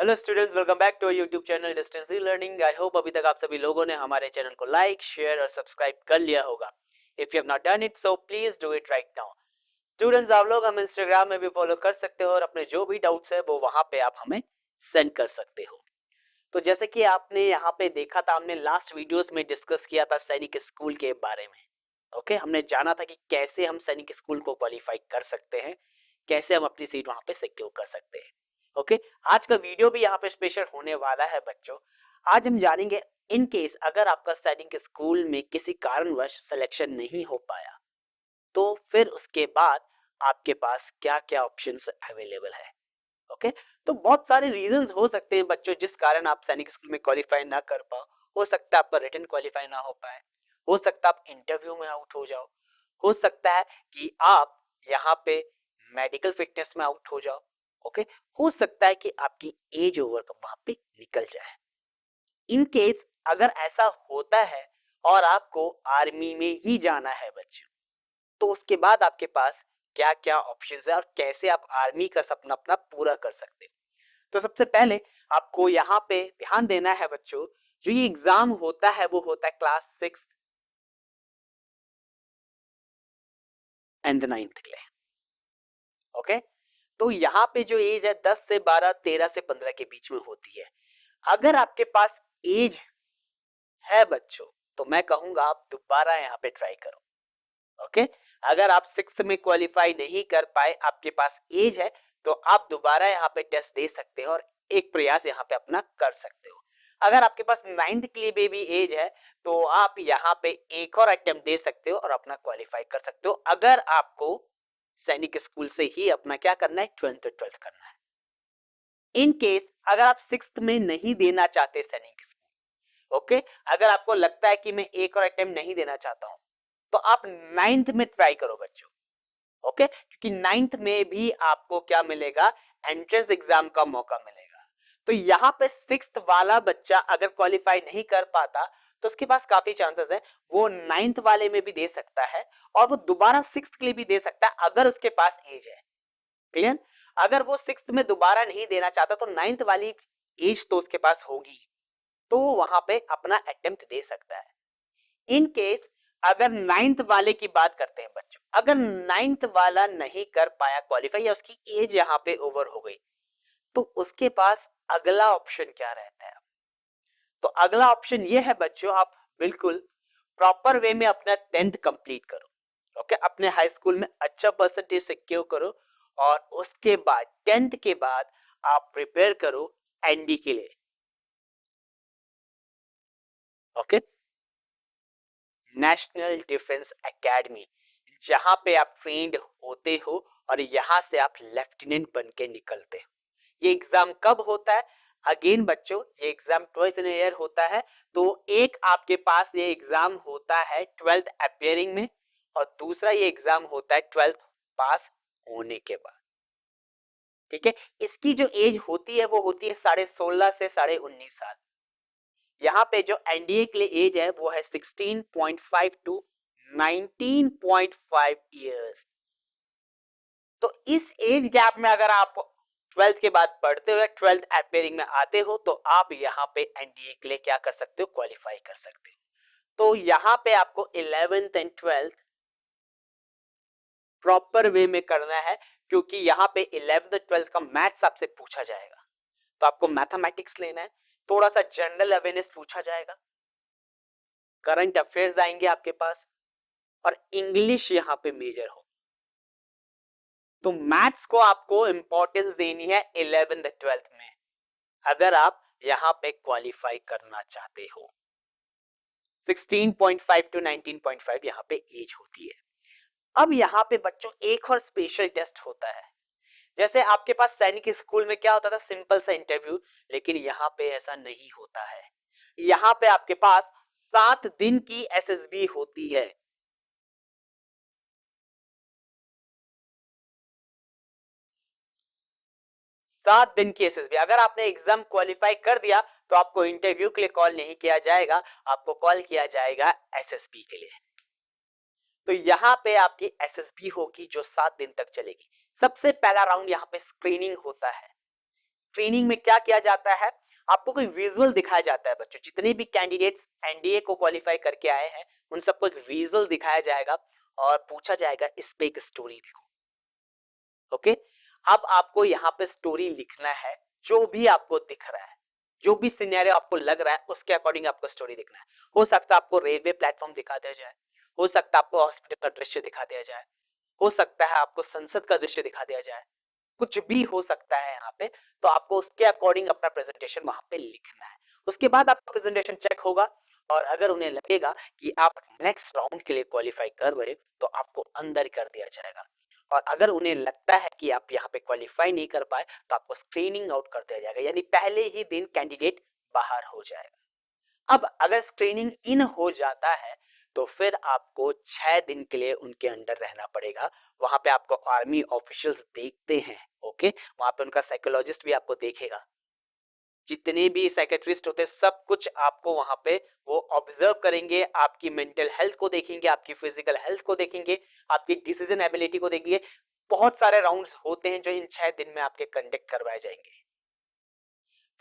Hello students, welcome back to YouTube channel distance learning. I hope अभी तक आप सभी लोगों ने हमारे चैनल को लाइक, शेयर और सब्सक्राइब कर लिया होगा। If you have not done it so please do it right now. Students, आप लोग हमें इंस्टाग्राम में भी फॉलो कर सकते हो और अपने जो भी डाउट्स है वो वहां पे आप हमें सेंड कर सकते हो। तो जैसे कि आपने यहाँ पे देखा था, हमने लास्ट वीडियोस में डिस्कस किया था सैनिक स्कूल के बारे में। ओके, हमने जाना था कि कैसे हम सैनिक स्कूल को क्वालिफाई कर सकते हैं, कैसे हम अपनी सीट वहां पे सिक्योर कर सकते हैं। ओके, आज का वीडियो भी यहाँ पे स्पेशल होने वाला है बच्चों। आज हम जानेंगे, इन केस अगर आपका सैनिक स्कूल में किसी कारणवश सिलेक्शन नहीं हो पाया, तो फिर उसके बाद आपके पास क्या क्या ऑप्शंस अवेलेबल है। ओके, तो बहुत सारे रीजंस हो सकते हैं बच्चों जिस कारण आप सैनिक स्कूल में क्वालिफाई ना कर पाओ। हो सकता है आपका रिटन क्वालिफाई ना हो पाए, हो सकता है आप इंटरव्यू में आउट हो जाओ, हो सकता है कि आप यहाँ पे मेडिकल फिटनेस में आउट हो जाओ। ओके, हो सकता है कि आपकी एज ओवर वहां पे निकल जाए। इन केस अगर ऐसा होता है और आपको आर्मी में ही जाना है बच्चों, तो उसके बाद आपके पास क्या क्या ऑप्शंस है और कैसे आप आर्मी का सपना अपना पूरा कर सकते हो। तो सबसे पहले आपको यहाँ पे ध्यान देना है बच्चों, जो ये एग्जाम होता है वो होता है क्लास 6 एंड 9th के लिए। ओके, तो यहाँ पे जो एज है 10 से 12, 13 से 15 के बीच में होती है। अगर आपके पास एज है बच्चों, तो मैं कहूंगा आप दोबारा यहाँ पे ट्राई करो। ओके, अगर आप 6th में क्वालिफाई नहीं कर पाए, आपके पास एज है, तो आप दोबारा यहाँ पे टेस्ट दे सकते हो और एक प्रयास यहाँ पे अपना कर सकते हो। अगर आपके पास 9th के लिए भी एज है, तो आप यहाँ पे एक और अटेम्प्ट दे सकते हो और अपना क्वालिफाई कर सकते हो। अगर आपको सैनिक स्कूल से ही अपना क्या करना है, 12th करना है। इन केस अगर आप 6th में नहीं देना चाहते सैनिक स्कूल, ओके, अगर आपको लगता है कि मैं एक और अटेम्प्ट नहीं देना चाहता हूं, तो आप 9th में ट्राई करो बच्चों। ओके, क्योंकि 9th में भी आपको क्या मिलेगा, एंट्रेंस एग्जाम का मौका मिलेगा। तो यहाँ पे 6th वाला बच्चा अगर क्वालिफाई नहीं कर पाता, तो उसके पास काफी चांसेस है वो 9th वाले में भी दे सकता है और वो दोबारा 6th के लिए भी दे सकता है अगर उसके पास एज है। क्लियर? अगर वो 6th में दोबारा नहीं देना चाहता, तो 9th वाली एज तो उसके पास होगी, तो वहां पे अपना अटेम्प्ट दे सकता है। इन केस अगर 9th वाले की बात करते हैं बच्चों, अगर 9th वाला नहीं कर पाया क्वालिफाई या उसकी एज यहाँ पे ओवर हो गई, तो उसके पास अगला ऑप्शन क्या रहता है। तो अगला ऑप्शन ये है बच्चों, आप बिल्कुल प्रॉपर वे में अपना 10th कंप्लीट करो। ओके, अपने हाई स्कूल में अच्छा परसेंटेज सिक्योर करो और उसके बाद 10th के बाद आप प्रिपेयर करो एनडी के लिए। ओके, नेशनल डिफेंस एकेडमी, जहां पे आप ट्रेंड होते हो और यहां से आप लेफ्टिनेंट बन के निकलते हो। ये एग्जाम कब होता है? अगेन बच्चों, ये एग्जाम ट्वाइस इन ईयर होता है। तो एक आपके पास ये एग्जाम होता है 12th अपियरिंग में और दूसरा ये एग्जाम होता है 12th पास होने के बाद। ठीक है, इसकी जो एज होती है वो होती है 16.5 से 19.5 साल। यहाँ पे जो एनडीए के लिए एज है वो है 16.5 टू 19.5 ईयर्स। तो इस एज गैप में अगर आप 12th के बाद पढ़ते हुए 12th अपियरिंग में आते हो, तो आप यहाँ पे एनडीए के लिए क्या कर सकते हो, क्वालिफाई कर सकते हो। तो यहाँ पे आपको 11th and 12th proper way में करना है, क्योंकि यहाँ पे 11th 12th का मैथ्स आपसे पूछा जाएगा। तो आपको मैथमेटिक्स लेना है, थोड़ा सा जनरल अवेयरनेस पूछा जाएगा, करंट अफेयर्स आएंगे आपके पास और इंग्लिश यहाँ पे मेजर हो। तो मैथ्स को आपको इंपॉर्टेंस देनी है 11th 12th में, अगर आप यहाँ पे क्वालिफाई करना चाहते हो। 16.5 टू 19.5 यहाँ पे एज होती है। अब यहाँ पे बच्चों एक और स्पेशल टेस्ट होता है। जैसे आपके पास सैनिक स्कूल में क्या होता था, सिंपल सा इंटरव्यू, लेकिन यहाँ पे ऐसा नहीं होता है। यहाँ पे आपके पास 7 दिन की एसएसबी होती है। 7 दिन की एसएसबी। अगर आपने एग्जाम क्वालिफाई कर दिया, तो आपको इंटरव्यू के लिए कॉल नहीं किया जाएगा, आपको कॉल किया जाएगा एसएसबी के लिए। तो यहाँ पे आपकी एसएसबी होगी जो 7 दिन तक चलेगी। सबसे पहला राउंड यहाँ पे स्क्रीनिंग होता है। स्क्रीनिंग में क्या किया जाता है, आपको कोई विजुअल दिखाया जाता है बच्चों। जितने भी कैंडिडेट्स एनडीए को क्वालिफाई करके आए हैं उन सबको एक विजुअल दिखाया जाएगा और पूछा जाएगा इस पे एक स्टोरी लिखो। ओके, अब आपको यहाँ पे स्टोरी लिखना है, जो भी आपको दिख रहा है, जो भी सिनेरियो आपको लग रहा है उसके अकॉर्डिंग आपको स्टोरी लिखना है। हो सकता है आपको रेलवे प्लेटफॉर्म दिखा दिया जाए, हो सकता है आपको हॉस्पिटल का दृश्य दिखा दिया जाए, हो सकता है आपको संसद का दृश्य दिखा दिया जाए, कुछ भी हो सकता है यहाँ पे। तो आपको उसके अकॉर्डिंग अपना प्रेजेंटेशन वहां पे लिखना है। उसके बाद आपका प्रेजेंटेशन चेक होगा और अगर उन्हें लगेगा कि आप नेक्स्ट राउंड के लिए क्वालिफाई कर रहे तो आपको अंदर कर दिया जाएगा, और अगर उन्हें लगता है कि आप यहाँ पे क्वालिफाई नहीं कर पाए तो आपको स्क्रीनिंग आउट कर दिया जाएगा, यानी पहले ही दिन कैंडिडेट बाहर हो जाएगा। अब अगर स्क्रीनिंग इन हो जाता है तो फिर आपको 6 दिन के लिए उनके अंडर रहना पड़ेगा। वहां पे आपको आर्मी ऑफिशियल्स देखते हैं। ओके, वहां पे उनका साइकोलॉजिस्ट भी आपको देखेगा, जितने भी साइकेट्रिस्ट होते हैं सब कुछ आपको वहां पे वो ऑब्जर्व करेंगे, आपकी मेंटल हेल्थ को देखेंगे, आपकी फिजिकल हेल्थ को देखेंगे, आपकी डिसीजन एबिलिटी को देखेंगे। बहुत सारे राउंड्स होते हैं जो इन 6 दिन में आपके कंडक्ट करवाए जाएंगे।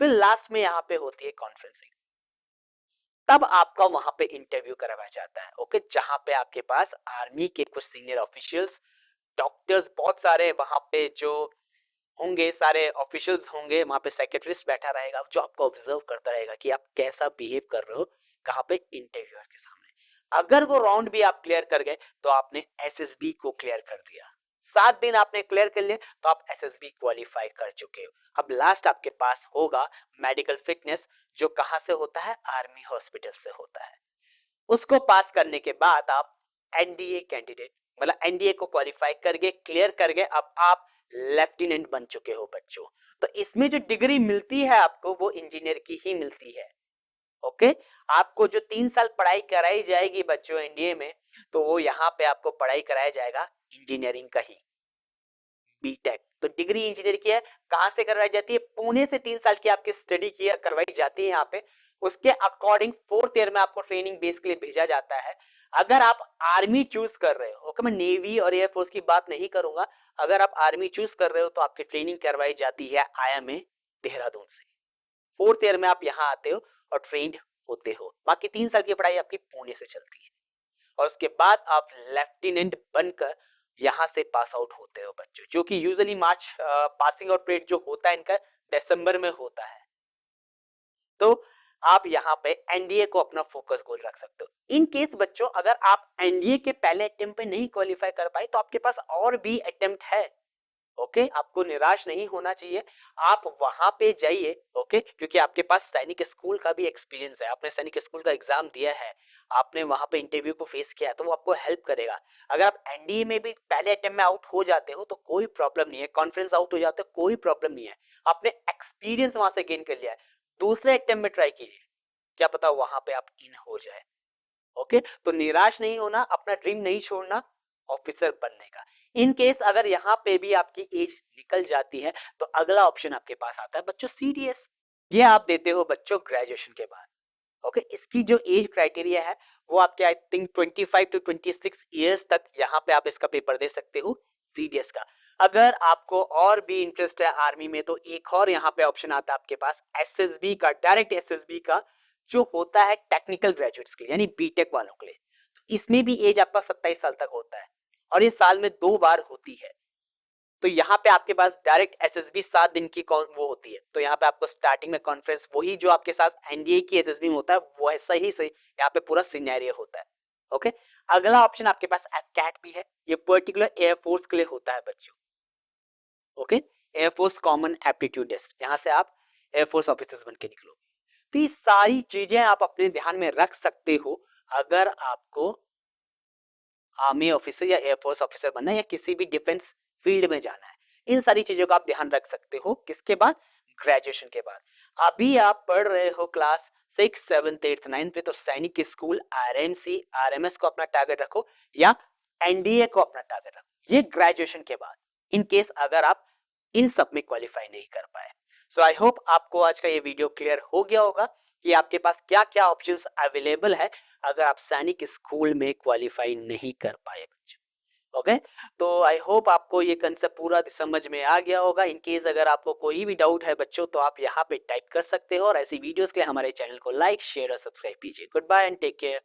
फिर लास्ट में यहाँ पे होती है कॉन्फ्रेंसिंग, तब आपका वहां पे इंटरव्यू करवाया जाता है। ओके, जहां पे आपके पास आर्मी के कुछ सीनियर ऑफिशियल्स, डॉक्टर्स, बहुत सारे वहां पे जो होंगे, सारे ऑफिशियल्स होंगे, वहां पे साइकेट्रिस्ट बैठा रहेगा जो आपको ऑब्जर्व करता रहेगा कि आप कैसा बिहेव कर रहे हो कहाँ पे इंटरव्यूअर के सामने। अगर वो राउंड भी आप क्लियर कर गए तो आपने एसएसबी को क्लियर कर दिया। 7 दिन आपने क्लियर कर लिए तो आप एसएसबी क्वालिफाई कर चुके हो। अब लास्ट आपके पास होगा मेडिकल फिटनेस, जो कहां से होता है, आर्मी हॉस्पिटल से होता है। उसको पास करने के बाद आप एनडीए कैंडिडेट, मतलब एनडीए को क्वालिफाई करके क्लियर करके अब आप लेफ्टिनेंट बन चुके हो बच्चों। तो इसमें जो डिग्री मिलती है आपको वो इंजीनियर की ही मिलती है। ओके, आपको जो 3 साल पढ़ाई कराई जाएगी बच्चों एनडीए में, तो वो यहाँ पे आपको पढ़ाई कराया जाएगा इंजीनियरिंग का ही, बीटेक। तो डिग्री इंजीनियर की है, कहां से करवाई जाती है, पुणे से 3 साल की आपकी स्टडी की करवाई जाती है यहाँ पे। उसके अकॉर्डिंग 4th ईयर में आपको ट्रेनिंग बेस के लिए भेजा जाता है। अगर आप आर्मी चूज कर रहे हो, ओके, मैं नेवी और एयरफोर्स की बात नहीं करूंगा, अगर आप आर्मी चूज कर रहे हो तो आपकी ट्रेनिंग करवाई जाती है आईएमए देहरादून से। 4th ईयर में आप यहाँ आते हो और ट्रेंड होते हो। बाकी 3 साल की पढ़ाई आपकी पुणे से चलती है और उसके बाद आप लेफ्टिनेंट बनकर यहां से पास आउट होते हो बच्चों, जो कि यूजुअली मार्च, पासिंग आउट परेड जो होता है इनका दिसंबर में होता है। तो आप यहाँ पे एनडीए को अपना फोकस गोल रख सकते हो। इन केस बच्चों अगर आप एनडीए के पहले अटेम्प्ट पे नहीं क्वालिफाई कर पाए तो आपके पास और भी अटेम्प्ट है। ओके, आपको निराश नहीं होना चाहिए, आप वहां पे जाइए। ओके, क्योंकि आपके पास सैनिक स्कूल का भी एक्सपीरियंस है, आपने सैनिक स्कूल का एग्जाम दिया है, आपने वहां पे इंटरव्यू को फेस किया है, तो वो आपको हेल्प करेगा। अगर आप एनडीए में भी पहले अटेम्प्ट में आउट हो जाते हो तो कोई प्रॉब्लम नहीं है, कॉन्फ्रेंस आउट हो जाते हो कोई प्रॉब्लम नहीं है, आपने एक्सपीरियंस वहां से गेन कर लिया है। दूसरे अटेम्प्ट में ट्राई कीजिए, क्या पता वहां पे आप इन हो जाए। ओके, तो निराश नहीं होना, अपना ड्रीम नहीं छोड़ना ऑफिसर बनने का। इन केस अगर यहाँ पे भी आपकी एज निकल जाती है तो अगला ऑप्शन आपके पास आता है बच्चों सीडीएस। ये आप देते हो बच्चों ग्रेजुएशन के बाद। ओके, इसकी जो एज क्राइटेरिया है वो आपके आई थिंक 25 टू 26 इयर्स तक यहाँ पे आप इसका पेपर दे सकते हो सीडीएस का। अगर आपको और भी इंटरेस्ट है आर्मी में तो एक और यहाँ पे ऑप्शन आता है आपके पास एसएसबी का, डायरेक्ट एसएसबी का, जो होता है टेक्निकल ग्रेजुएट्स के लिए यानी बीटेक वालों के लिए। तो इसमें भी एज आपका 27 साल तक होता है और ये साल में 2 बार होती है। तो यहाँ पे आपके पास डायरेक्ट एसएसबी 7 दिन की वो होती है। तो यहाँ पे आपको स्टार्टिंग में कॉन्फ्रेंस वही जो आपके साथ एनडीए की एसएसबी में होता है वो ऐसा ही से यहाँ पे पूरा सिनेरियो होता है। ओके, अगला ऑप्शन आपके पास कैट भी है, ये पर्टिकुलर एयरफोर्स के लिए होता है बच्चों। Okay, air force common aptitude test, यहाँ से आप एयरफोर्स ऑफिसर्स बन के निकलोगे। तो ये सारी चीजें आप अपने ध्यान में रख सकते हो अगर आपको आर्मी ऑफिसर या एयरफोर्स ऑफिसर बनना है या किसी भी डिफेंस फील्ड में जाना है। इन सारी चीजों का आप ध्यान रख सकते हो किसके बाद, ग्रेजुएशन के बाद। अभी आप पढ़ रहे हो क्लास 6, 7, 8, 9 पे, तो सैनिक स्कूल, आरएमसी, आरएमएस को अपना टारगेट रखो या एनडीए को अपना टारगेट रखो, ये ग्रेजुएशन के बाद, इन केस अगर आप इन सब में क्वालिफाई नहीं कर पाए। सो आई होप आपको आज का ये वीडियो क्लियर हो गया होगा कि आपके पास क्या क्या ऑप्शंस अवेलेबल है अगर आप सैनिक स्कूल में क्वालिफाई नहीं कर पाए बच्चों। ओके, तो आई होप आपको ये कंसेप्ट पूरा समझ में आ गया होगा। इन केस अगर आपको कोई भी डाउट है बच्चों, तो आप यहाँ पे टाइप कर सकते हो, और ऐसी वीडियोस के लिए हमारे चैनल को लाइक, शेयर और सब्सक्राइब कीजिए। Goodbye and take care.